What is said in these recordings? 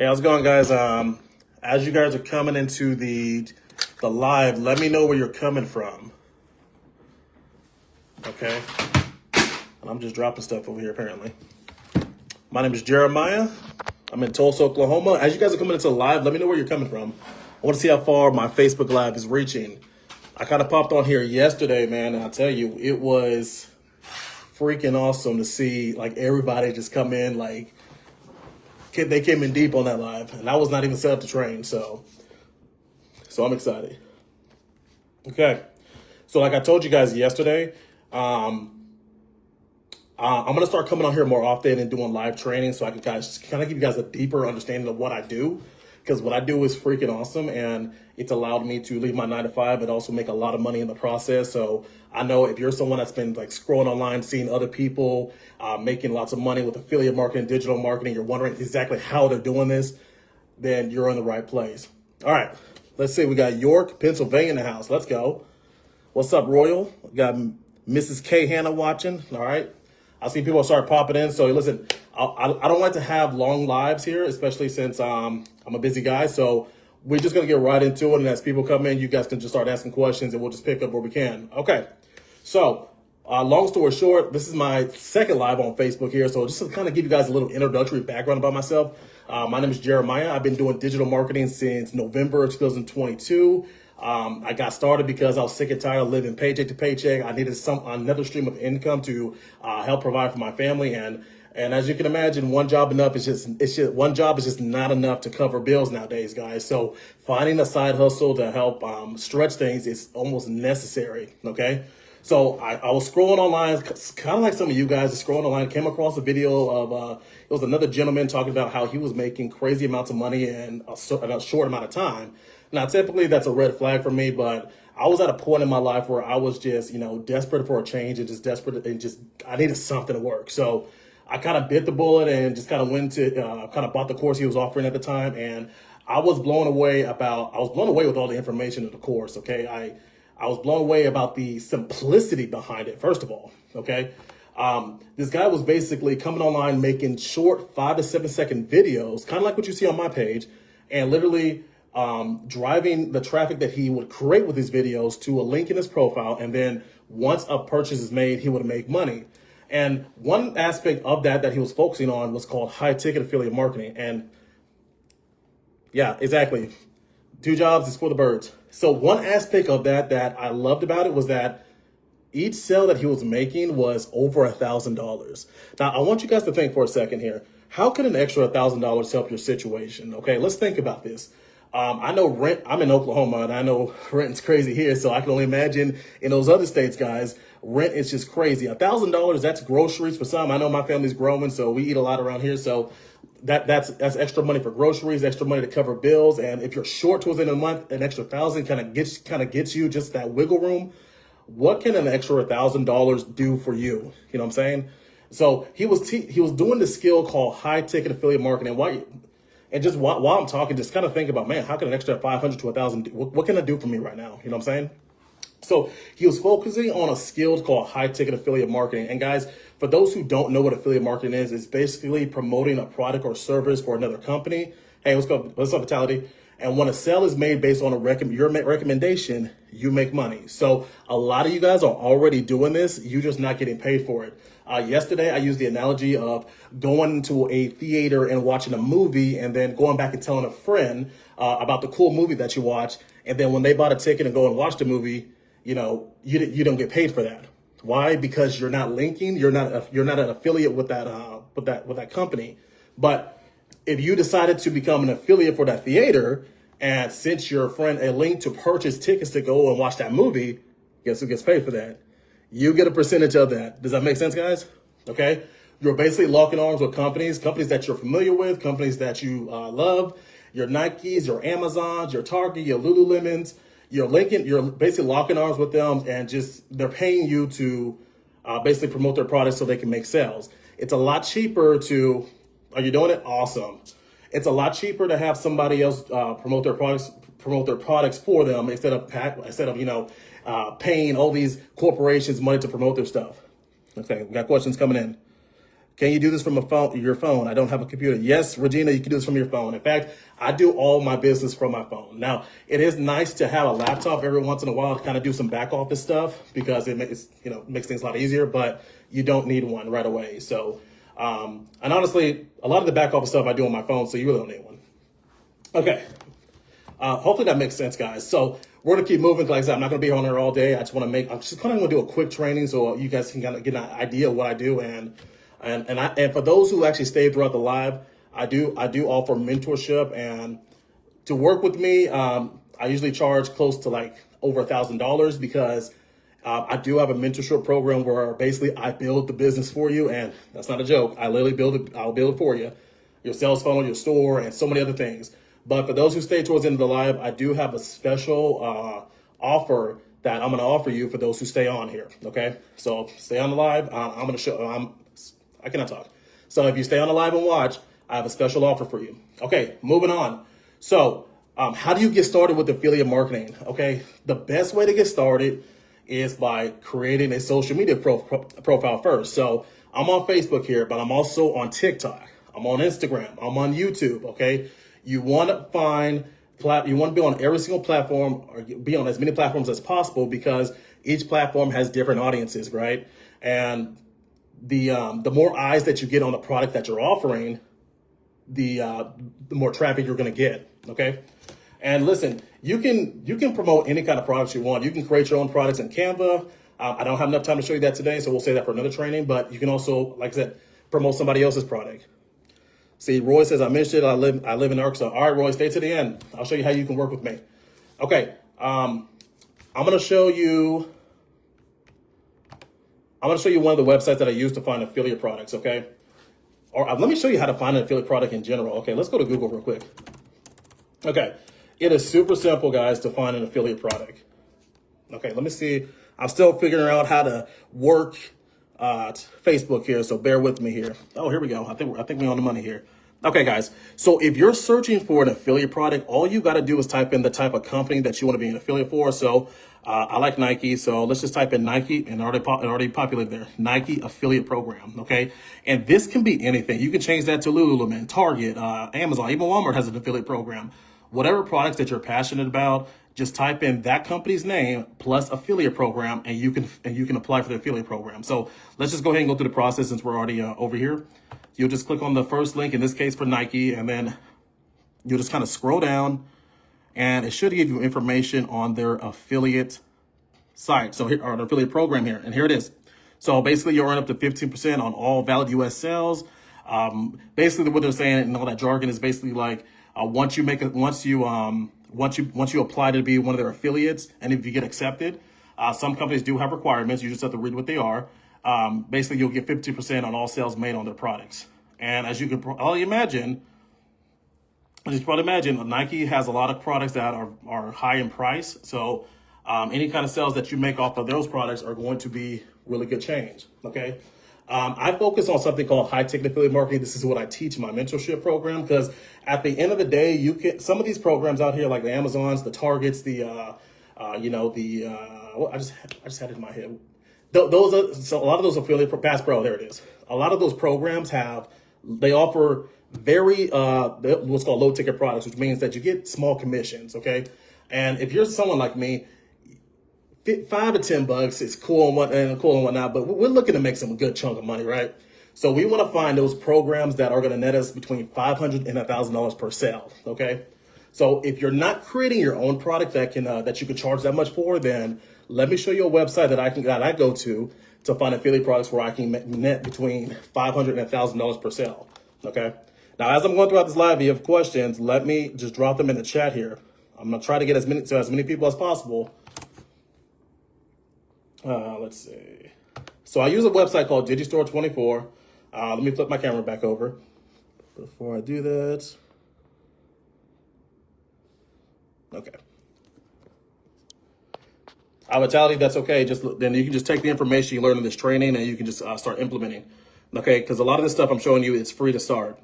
Hey, how's it going, guys? As you guys are coming into the live, let me know where you're coming from. Okay, and I'm just dropping stuff over here apparently. My name is Jeremiah. I'm in Tulsa, Oklahoma. As you guys are coming into the live, let me know where you're coming from. I want to see how far my Facebook Live is reaching. I kind of popped on here yesterday, man, and I'll tell you, it was freaking awesome to see like everybody just come in like. They came in deep on that live, and I was not even set up to train, so I'm excited. Okay, so like I told you guys yesterday, I'm gonna start coming on here more often and doing live training, so I can kind of give you guys a deeper understanding of what I do, because what I do is freaking awesome, and it's allowed me to leave my 9 to 5 and also make a lot of money in the process. So I know if you're someone that's been like scrolling online, seeing other people making lots of money with affiliate marketing, digital marketing, you're wondering exactly how they're doing this, then you're in the right place. All right, let's see. We got York, Pennsylvania in the house. Let's go. What's up, Royal? We got Mrs. K. Hannah watching. All right. I see people start popping in. So listen, I don't like to have long lives here, especially since I'm a busy guy. So we're just going to get right into it. And as people come in, you guys can just start asking questions and we'll just pick up where we can. Okay. So long story short, this is my second live on Facebook here. So just to kind of give you guys a little introductory background about myself. My name is Jeremiah. I've been doing digital marketing since November of 2022. I got started because I was sick and tired of living paycheck to paycheck. I needed another stream of income to help provide for my family. And as you can imagine, one job is just not enough to cover bills nowadays, guys. So finding a side hustle to help stretch things is almost necessary. Okay. So I was scrolling online, kind of like some of you guys are scrolling online, came across a video of, it was another gentleman talking about how he was making crazy amounts of money in a short amount of time. Now, typically that's a red flag for me, but I was at a point in my life where I was just, desperate for a change and just desperate and I needed something to work. So I kind of bit the bullet and just kind of went to, kind of bought the course he was offering at the time. And I was blown away with all the information of the course. Okay. I was blown away about the simplicity behind it, first of all, okay? This guy was basically coming online, making short 5 to 7 second videos, kind of like what you see on my page, and literally driving the traffic that he would create with these videos to a link in his profile. And then once a purchase is made, he would make money. And one aspect of that he was focusing on was called high ticket affiliate marketing. And yeah, exactly. 2 jobs is for the birds. So one aspect of that I loved about it was that each sale that he was making was over $1,000. Now, I want you guys to think for a second here. How could an extra $1,000 help your situation? Okay, let's think about this. I know rent, I'm in Oklahoma, and I know rent's crazy here, so I can only imagine in those other states, guys, rent is just crazy. $1,000, that's groceries for some. I know my family's growing, so we eat a lot around here, so that's extra money for groceries, extra money to cover bills. And if you're short towards the end of the month, an extra $1,000 kind of gets you just that wiggle room. What can an extra $1,000 do for you? You know what I'm saying? So he was doing this skill called high ticket affiliate marketing. While I'm talking, just kind of think about, man, how can an extra 500 to 1,000? What can it do for me right now? You know what I'm saying? So he was focusing on a skill called high ticket affiliate marketing. And guys, for those who don't know what affiliate marketing is, it's basically promoting a product or service for another company. Hey, what's up, Vitality? And when a sale is made based on your recommendation, you make money. So a lot of you guys are already doing this. You're just not getting paid for it. Yesterday, I used the analogy of going to a theater and watching a movie and then going back and telling a friend about the cool movie that you watched. And then when they bought a ticket and go and watch the movie, you don't get paid for that. Why? Because you're not linking. You're not an affiliate with that company. But if you decided to become an affiliate for that theater and sent your friend a link to purchase tickets to go and watch that movie, guess who gets paid for that? You get a percentage of that. Does that make sense, guys? Okay. You're basically locking arms with companies that you're familiar with, companies that you love, your Nikes, your Amazons, your Target, your Lululemons. You're basically locking arms with them, and they're paying you to basically promote their products so they can make sales. It's a lot cheaper are you doing it? Awesome. It's a lot cheaper to have somebody else promote their products for them instead of paying all these corporations money to promote their stuff. Okay, we got questions coming in. Can you do this from your phone? I don't have a computer. Yes, Regina, you can do this from your phone. In fact, I do all my business from my phone. Now, it is nice to have a laptop every once in a while to kind of do some back office stuff because it makes things a lot easier, but you don't need one right away. So, and honestly, a lot of the back office stuff I do on my phone, so you really don't need one. Okay. Hopefully that makes sense, guys. So we're gonna keep moving. Like I said, I'm not gonna be on here all day. I'm just kind of gonna do a quick training so you guys can kind of get an idea of what I do. And for those who actually stay throughout the live, I do offer mentorship, and to work with me, I usually charge close to like over $1,000 because I do have a mentorship program where basically I build the business for you, and that's not a joke. I literally build it. I'll build it for you, your sales funnel, your store, and so many other things. But for those who stay towards the end of the live, I do have a special offer that I'm going to offer you for those who stay on here. Okay, so stay on the live. I'm going to show. I cannot talk. So if you stay on the live and watch, I have a special offer for you. Okay, moving on. So how do you get started with affiliate marketing? Okay, the best way to get started is by creating a social media profile first. So I'm on Facebook here, but I'm also on TikTok. I'm on Instagram. I'm on YouTube. Okay. You want to be on every single platform, or be on as many platforms as possible, because each platform has different audiences, right? And the more eyes that you get on the product that you're offering, the more traffic you're going to get. Okay. And listen, you can promote any kind of products you want. You can create your own products in Canva. I don't have enough time to show you that today, so we'll save that for another training. But you can also, like I said, promote somebody else's product. See, Roy says, I'm interested. I live in Arkansas. All right, Roy, stay to the end. I'll show you how you can work with me. Okay. I'm going to show you one of the websites that I use to find affiliate products. Okay. Or let me show you how to find an affiliate product in general. Okay. Let's go to Google real quick. Okay. It is super simple, guys, to find an affiliate product. Okay. Let me see. I'm still figuring out how to work Facebook here, so bear with me here. Oh, here we go. I think we're on the money here. Okay, guys. So if you're searching for an affiliate product, all you got to do is type in the type of company that you want to be an affiliate for. So I like Nike, so let's just type in Nike, and already populated there. Nike affiliate program. Okay, and this can be anything. You can change that to Lululemon, Target, Amazon, even Walmart has an affiliate program. Whatever products that you're passionate about, just type in that company's name plus affiliate program, and you can apply for the affiliate program. So let's just go ahead and go through the process since we're already over here. You'll just click on the first link, in this case for Nike, and then you'll just kind of scroll down, and it should give you information on their affiliate site. So here, or an affiliate program here, and here it is. So basically, you'll earn up to 15% on all valid U.S. sales. Basically, what they're saying and all that jargon is basically like once you apply to be one of their affiliates, and if you get accepted, some companies do have requirements. You just have to read what they are. Basically, you'll get 50% on all sales made on their products. And as you can probably imagine, Nike has a lot of products that are high in price. So any kind of sales that you make off of those products are going to be really good change. Okay. I focus on something called high ticket affiliate marketing. This is what I teach in my mentorship program, because at the end of the day, you can, some of these programs out here, like the Amazons, the Targets, I just had it in my head. Those are, so a lot of those affiliate Pass Pro, there it is. A lot of those programs they offer very, what's called low ticket products, which means that you get small commissions. Okay. And if you're someone like me, $5 to $10 is cool and whatnot, but we're looking to make some good chunk of money, right? So we want to find those programs that are going to net us between $500 and $1,000 per sale. Okay. So if you're not creating your own product that you can charge that much for, then let me show you a website that I go to find affiliate products where I can net between $500 and $1,000 per sale. Okay. Now, as I'm going throughout this live, if you have questions, let me just drop them in the chat here. I'm going to try to get as many people as possible. Let's see. So I use a website called Digistore24. Let me flip my camera back over before I do that. Okay. Vitality, that's okay. Then you can just take the information you learn in this training and you can just start implementing. Okay, because a lot of this stuff I'm showing you is free to start.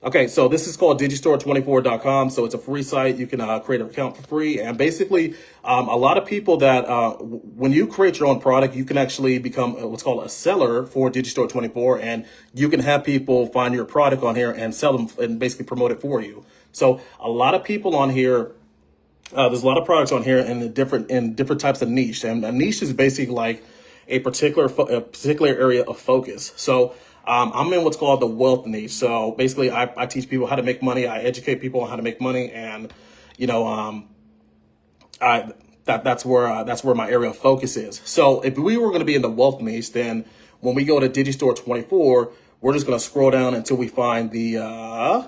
Okay, so this is called digistore24.com. So it's a free site. You can create an account for free. And basically, a lot of people that when you create your own product, you can actually become what's called a seller for Digistore24. And you can have people find your product on here and sell them and basically promote it for you. So a lot of people on here, there's a lot of products on here in different types of niche. And a niche is basically like a particular area of focus. So I'm in what's called the wealth niche. So basically, I teach people how to make money. I educate people on how to make money, and you know, that's where my area of focus is. So if we were going to be in the wealth niche, then when we go to Digistore 24, we're just going to scroll down until we find the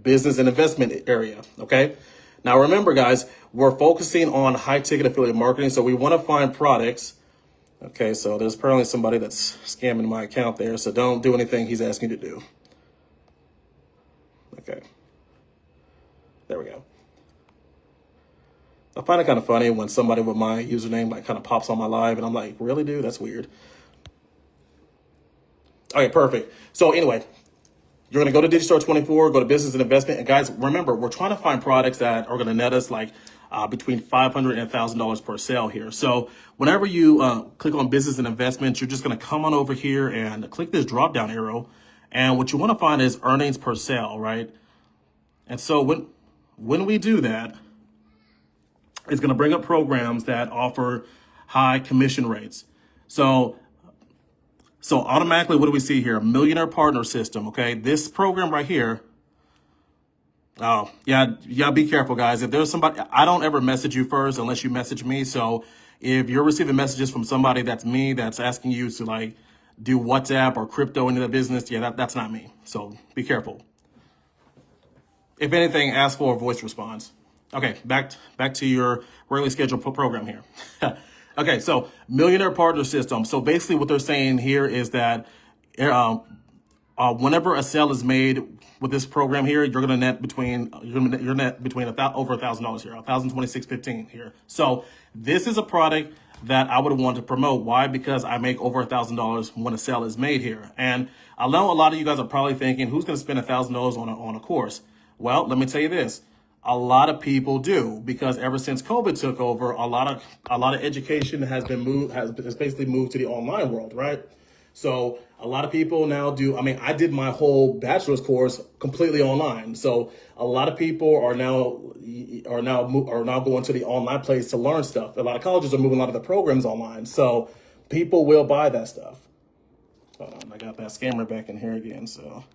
business and investment area. Okay. Now remember, guys, we're focusing on high ticket affiliate marketing, so we want to find products. Okay, so there's apparently somebody that's scamming my account there, so don't do anything he's asking you to do. Okay, there we go. I find it kind of funny when somebody with my username like kind of pops on my live, and I'm like, really, dude? That's weird. Okay, perfect. So anyway, you're going to go to Digistore24, go to business and investment. And guys, remember, we're trying to find products that are going to net us like between $500 and $1,000 per sale here. So whenever you click on business and investment, you're just going to come on over here and click this drop down arrow. And what you want to find is earnings per sale, right? And so when we do that, it's going to bring up programs that offer high commission rates. So automatically, what do we see here? Millionaire Partner System, okay? This program right here. Oh, yeah, be careful, guys. If there's somebody, I don't ever message you first unless you message me. So if you're receiving messages from somebody that's me, that's asking you to like do WhatsApp or crypto into the business, yeah, that's not me. So be careful. If anything, ask for a voice response. Okay, back to your regularly scheduled program here. Okay, so Millionaire Partner System. So basically what they're saying here is that whenever a sale is made with this program here, you're gonna net between over $1,000 here, $1,026.15 here. So this is a product that I would want to promote. Why? Because I make over $1,000 when a sale is made here. And I know a lot of you guys are probably thinking, who's gonna spend $1,000 on a course? Well, let me tell you this. A lot of people do, because ever since COVID took over, a lot of education has basically moved to the online world, right? So a lot of people now do. I mean, I did my whole bachelor's course completely online. So a lot of people are now going to the online place to learn stuff. A lot of colleges are moving a lot of the programs online. So people will buy that stuff. Hold on, I got that scammer back in here again. So.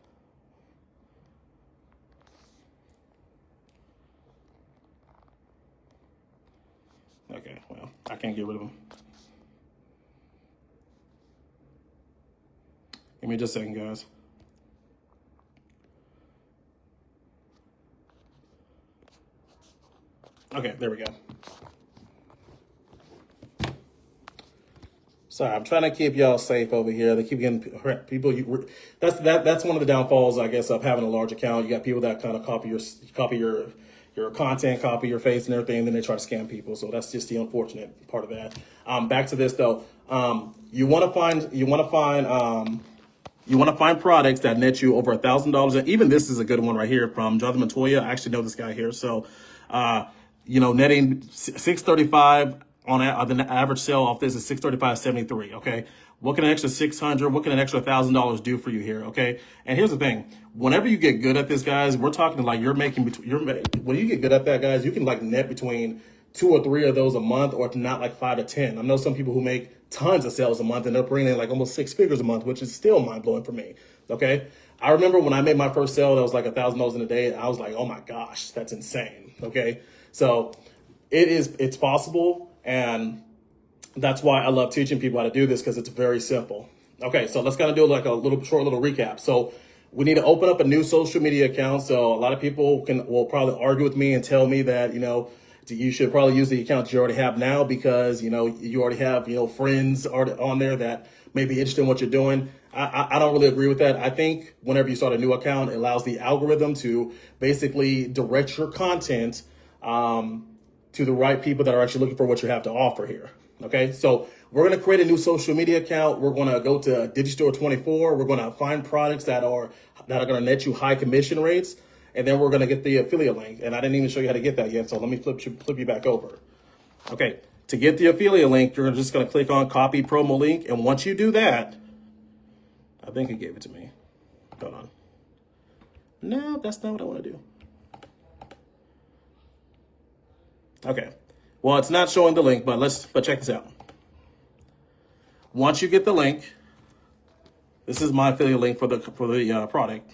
Okay, well, I can't get rid of them. Give me just a second, guys. Okay, there we go. Sorry, I'm trying to keep y'all safe over here. They keep getting people. That's one of the downfalls, I guess, of having a large account. You got people that kind of copy your content, copy your face and everything, and then they try to scam people. So that's just the unfortunate part of that. Back to this though. You want to find products that net you over $1,000. And even this is a good one right here from Jonathan Montoya. I actually know this guy here. So, netting $635 on the average sale off this is $635.73. Okay. What can an extra $600? What can an extra $1,000 do for you here? Okay. And here's the thing: whenever you get good at this, guys, we're talking like when you get good at that, guys, you can like net between 2 or 3 of those a month, or if not like 5 to 10. I know some people who make tons of sales a month and they're bringing in like almost 6 figures a month, which is still mind blowing for me. Okay. I remember when I made my first sale that was like $1,000 in a day. I was like, oh my gosh, that's insane. Okay. So it's possible. And that's why I love teaching people how to do this, because it's very simple. Okay, so let's kind of do like a short little recap. So we need to open up a new social media account. So a lot of people will probably argue with me and tell me that, you should probably use the account you already have now, because, you already have, friends on there that may be interested in what you're doing. I don't really agree with that. I think whenever you start a new account, it allows the algorithm to basically direct your content to the right people that are actually looking for what you have to offer here. Okay, so we're going to create a new social media account. We're going to go to Digistore 24. We're going to find products that are going to net you high commission rates. And then we're going to get the affiliate link. And I didn't even show you how to get that yet. So let me flip you back over. Okay. To get the affiliate link, you're just going to click on copy promo link. And once you do that, I think it gave it to me. Hold on. No, that's not what I want to do. Okay. Well, it's not showing the link, but check this out. Once you get the link, this is my affiliate link for the product.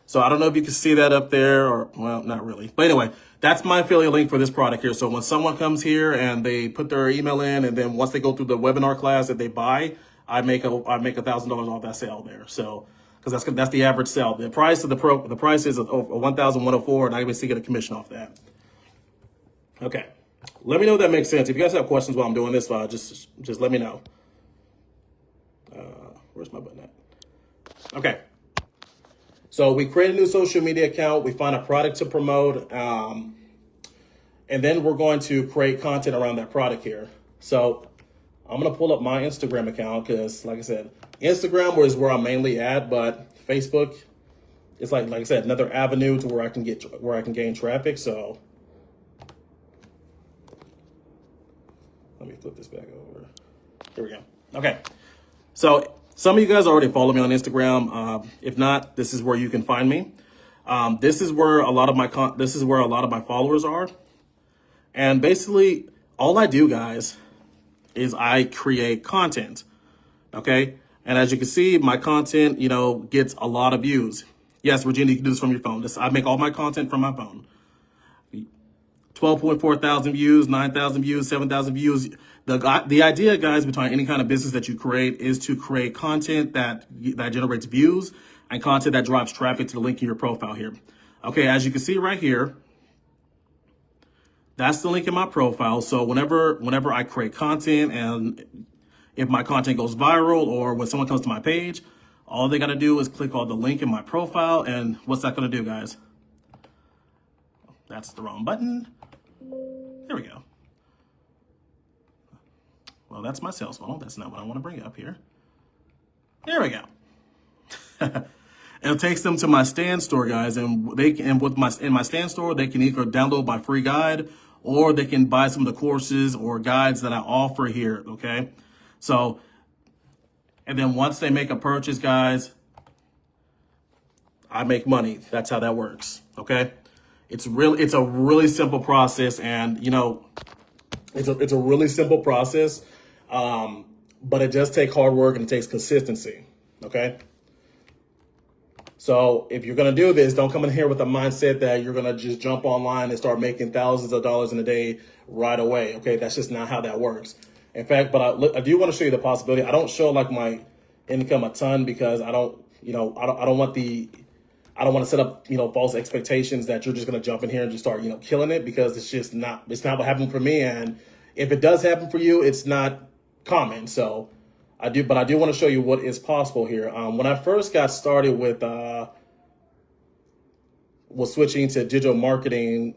So I don't know if you can see that up there, or, well, not really. But anyway, that's my affiliate link for this product here. So when someone comes here and they put their email in, and then once they go through the webinar class that they buy, I make $1,000 off that sale there. So because that's the average sale. The price of the price is $1,104, and I basically get a commission off that. Okay, let me know if that makes sense. If you guys have questions while I'm doing this, just let me know. Where's my button at? Okay. So we create a new social media account. We find a product to promote. And then we're going to create content around that product here. So I'm going to pull up my Instagram account because, like I said, Instagram is where I'm mainly at, but Facebook is like I said, another avenue to where I can gain traffic. So let me flip this back over. Here we go. Okay. So some of you guys already follow me on Instagram. If not, this is where you can find me. This is where a lot of my followers are. And basically, all I do, guys, is I create content. Okay? And as you can see, my content, gets a lot of views. Yes, Virginia, you can do this from your phone. I make all my content from my phone. 12.4 thousand views, 9,000 views, 7,000 views. The idea, guys, behind any kind of business that you create is to create content that generates views and content that drives traffic to the link in your profile here. Okay, as you can see right here, that's the link in my profile. So whenever I create content, and if my content goes viral or when someone comes to my page, all they got to do is click on the link in my profile. And what's that going to do, guys? That's the wrong button. There we go. Well, that's my sales funnel. That's not what I want to bring up here. There we go. And it takes them to my Stand store, guys, and in my Stand store, they can either download my free guide or they can buy some of the courses or guides that I offer here. Okay, so and then once they make a purchase, guys, I make money. That's how that works. Okay, it's a really simple process, and it's a really simple process. But it does take hard work and it takes consistency. Okay. So if you're going to do this, don't come in here with a mindset that you're going to just jump online and start making thousands of dollars in a day right away. Okay. That's just not how that works. In fact, but I do want to show you the possibility. I don't show like my income a ton because I don't want to set up, false expectations that you're just going to jump in here and just start, killing it, because it's not what happened for me. And if it does happen for you, it's not common. So I do want to show you what is possible here. When I first got started was switching to digital marketing.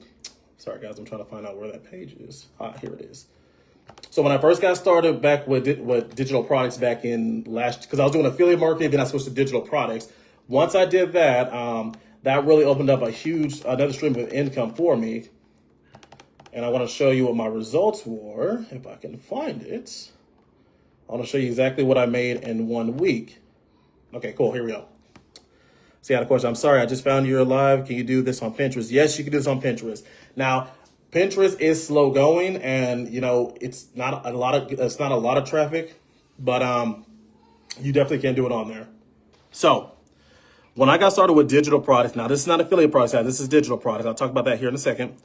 Sorry guys, I'm trying to find out where that page is. Here it is. So when I first got started back with digital products back in because I was doing affiliate marketing, then I switched to digital products. Once I did that, that really opened up another stream of income for me. And I want to show you what my results were, if I can find it. I want to show you exactly what I made in 1 week. Okay, cool. Here we go. See, I had a question. I'm sorry, I just found you're live. Can you do this on Pinterest? Yes, you can do this on Pinterest. Now, Pinterest is slow going, and it's not a lot of traffic, but you definitely can do it on there. So when I got started with digital products, now this is not affiliate products, this is digital products. I'll talk about that here in a second.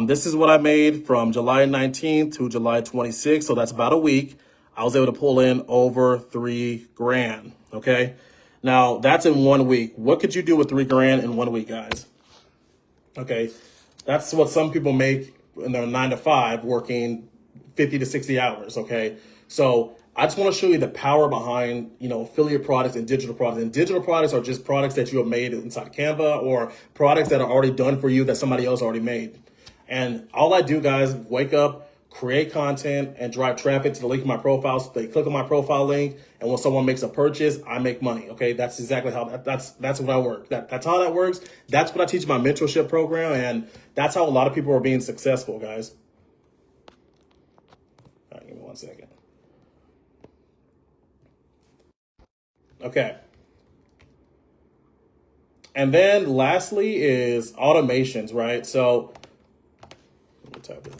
This is what I made from July 19th to July 26th. So that's about a week. I was able to pull in over $3,000. Okay. Now that's in 1 week. What could you do with $3,000 in 1 week, guys? Okay. That's what some people make in their 9 to 5 working 50 to 60 hours. Okay. So I just want to show you the power behind, affiliate products and digital products. And digital products are just products that you have made inside Canva, or products that are already done for you that somebody else already made. And all I do, guys, wake up, create content, and drive traffic to the link in my profile. So they click on my profile link, and when someone makes a purchase, I make money. Okay, that's exactly how that's what I work. That's how that works. That's what I teach in my mentorship program, and that's how a lot of people are being successful, guys. All right, give me 1 second. Okay. And then lastly is automations, right? So let me type it.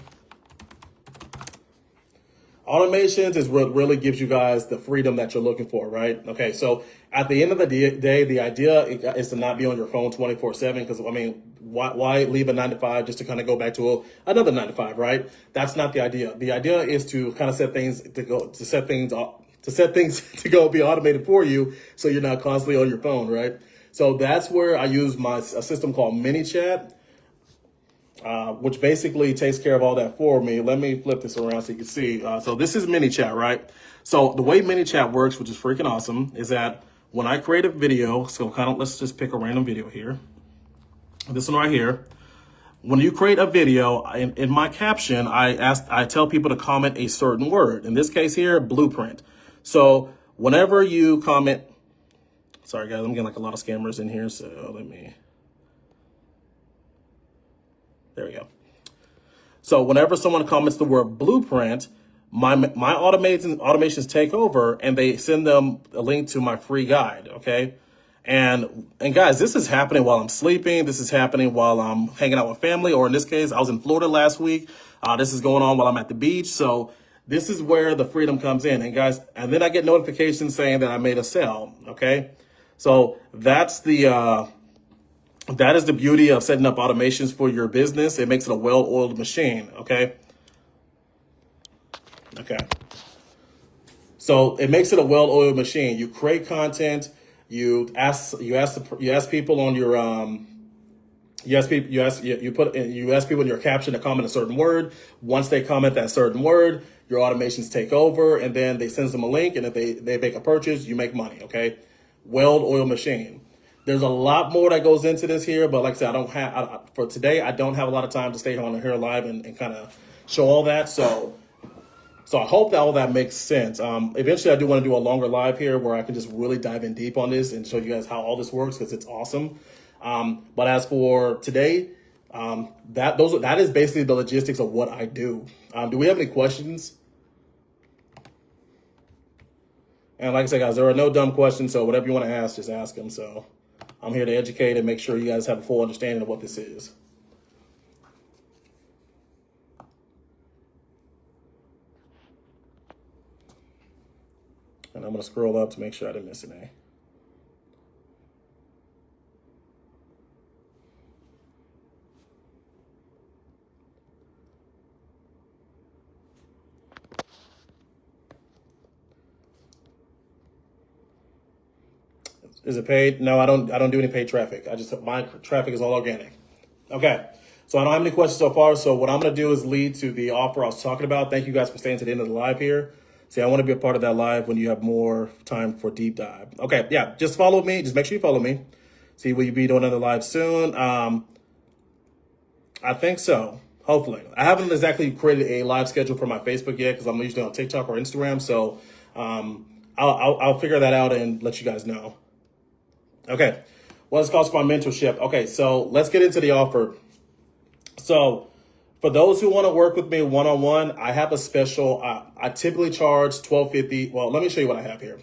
Automations is what really gives you guys the freedom that you're looking for, right? Okay, so at the end of the day, the idea is to not be on your phone 24/7, because I mean, why leave a 9 to 5 just to kind of go back to another 9 to 5, right? That's not the idea. The idea is to kind of set things to go be automated for you, so you're not constantly on your phone, right? So that's where I use a system called ManyChat, which basically takes care of all that for me. Let me flip this around so you can see. So this is ManyChat, right? So the way ManyChat works, which is freaking awesome, is that when I create a video, so let's just pick a random video here. This one right here. When you create a video, in my caption, I tell people to comment a certain word. In this case here, blueprint. So whenever you comment, sorry guys, I'm getting like a lot of scammers in here, so there we go. So whenever someone comments the word blueprint, my automations take over, and they send them a link to my free guide, okay? And guys, this is happening while I'm sleeping. This is happening while I'm hanging out with family, or in this case, I was in Florida last week. This is going on while I'm at the beach. So this is where the freedom comes in. And guys, and then I get notifications saying that I made a sale, okay? So that is the beauty of setting up automations for your business. It makes it a well-oiled machine, okay? Okay. So it makes it a well-oiled machine. You create content. You ask people on your you ask people in your caption to comment a certain word. Once they comment that certain word, your automations take over, and then they send them a link, and if they make a purchase, you make money. Okay, well-oiled machine. There's a lot more that goes into this here, but like I said, for today, I don't have a lot of time to stay on here live and kind of show all that. So I hope that all that makes sense. Eventually, I do want to do a longer live here where I can just really dive in deep on this and show you guys how all this works, because it's awesome. But as for today, that is basically the logistics of what I do. Do we have any questions? And like I said, guys, there are no dumb questions, so whatever you want to ask, just ask them. So I'm here to educate and make sure you guys have a full understanding of what this is. And I'm going to scroll up to make sure I didn't miss any. Is it paid? No, I don't do any paid traffic. My traffic is all organic. Okay. So I don't have any questions so far. So what I'm going to do is lead to the offer I was talking about. Thank you guys for staying to the end of the live here. See, I want to be a part of that live when you have more time for deep dive. Okay, yeah, just follow me. Just make sure you follow me. See, will you be doing another live soon? I think so. Hopefully. I haven't exactly created a live schedule for my Facebook yet, because I'm usually on TikTok or Instagram. So I'll figure that out and let you guys know. Okay, what's cost for my mentorship? Okay, so let's get into the offer. So for those who want to work with me one-on-one, I have a special. I typically charge $12.50. Well, let me show you what I have here.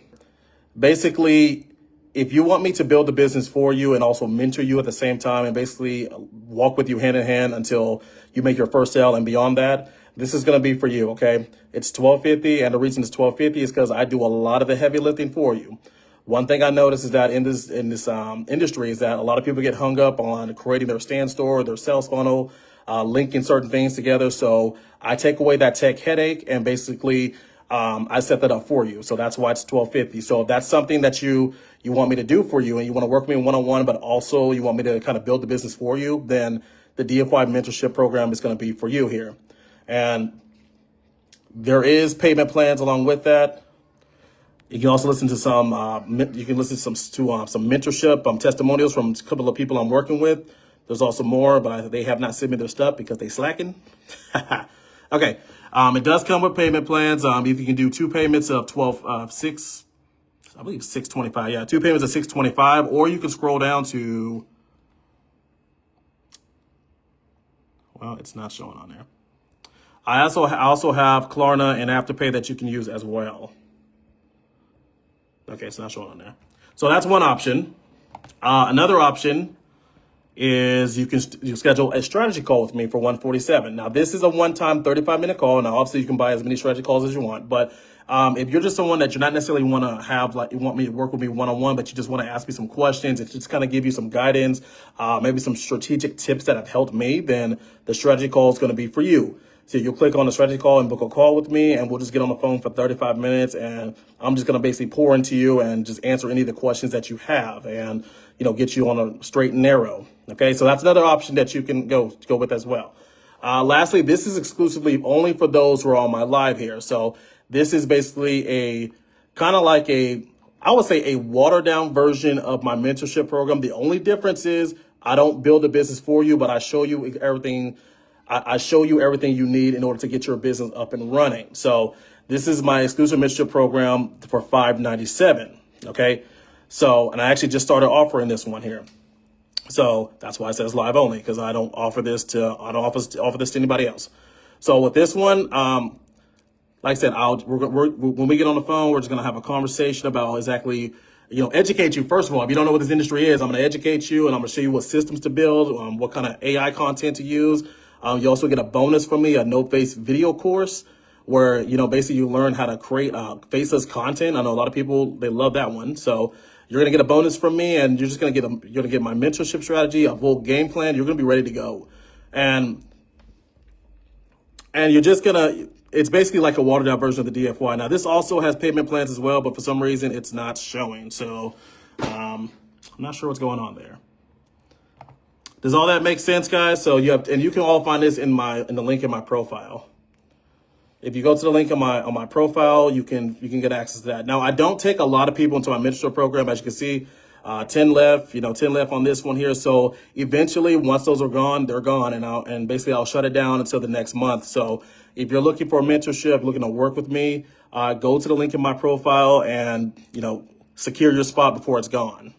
Basically, if you want me to build a business for you and also mentor you at the same time, and basically walk with you hand in hand until you make your first sale and beyond that, this is going to be for you. Okay, it's $12.50, and the reason it's $12.50 is because I do a lot of the heavy lifting for you. One thing I noticed is that in this industry is that a lot of people get hung up on creating their stand store, their sales funnel, linking certain things together. So I take away that tech headache, and basically I set that up for you. So that's why it's $12.50. So if that's something that you want me to do for you, and you want to work with me one-on-one, but also you want me to kind of build the business for you, then the DFY mentorship program is going to be for you here. And there is payment plans along with that. You can also listen to some mentorship testimonials from a couple of people I'm working with. There's also more, but they have not sent me their stuff because they slacking. Okay. It does come with payment plans. You can do 2 payments of 6, I believe 625. Yeah, 2 payments of 625, or you can scroll down to, well, it's not showing on there. I also have Klarna and Afterpay that you can use as well. Okay, it's not showing on there. So that's one option. Another option is you schedule a strategy call with me for $147. Now, this is a one-time 35-minute call. Now, obviously, you can buy as many strategy calls as you want. But if you're just someone that you're not necessarily want to have, like, you want me to work with me one-on-one, but you just want to ask me some questions and just kind of give you some guidance, maybe some strategic tips that have helped me, then the strategy call is going to be for you. So you'll click on the strategy call and book a call with me, and we'll just get on the phone for 35 minutes, and I'm just going to basically pour into you and just answer any of the questions that you have and, get you on a straight and narrow. Okay, so that's another option that you can go with as well. Lastly, this is exclusively only for those who are on my live here. So this is basically a kind of like I would say a watered down version of my mentorship program. The only difference is I don't build a business for you, but I show you everything. I show you everything you need in order to get your business up and running. So this is my exclusive mentorship program for $597. Okay. So, and I actually just started offering this one here. So that's why it says live only, because I don't offer this to anybody else. So with this one, like I said, when we get on the phone, we're just gonna have a conversation about exactly, educate you. First of all, if you don't know what this industry is, I'm gonna educate you, and I'm gonna show you what systems to build, what kind of AI content to use. You also get a bonus from me, a no-face video course, where basically you learn how to create faceless content. I know a lot of people, they love that one. So you're gonna get a bonus from me, and you're just gonna get my mentorship strategy, a full game plan. You're gonna be ready to go, and you're just gonna. It's basically like a watered down version of the DFY. Now this also has payment plans as well, but for some reason it's not showing. So I'm not sure what's going on there. Does all that make sense, guys? So you can all find this in the link in my profile. If you go to the link on my profile, you can get access to that. Now, I don't take a lot of people into my mentorship program. As you can see, 10 left, 10 left on this one here. So eventually, once those are gone, they're gone. And basically I'll shut it down until the next month. So if you're looking for a mentorship, looking to work with me, go to the link in my profile and, secure your spot before it's gone.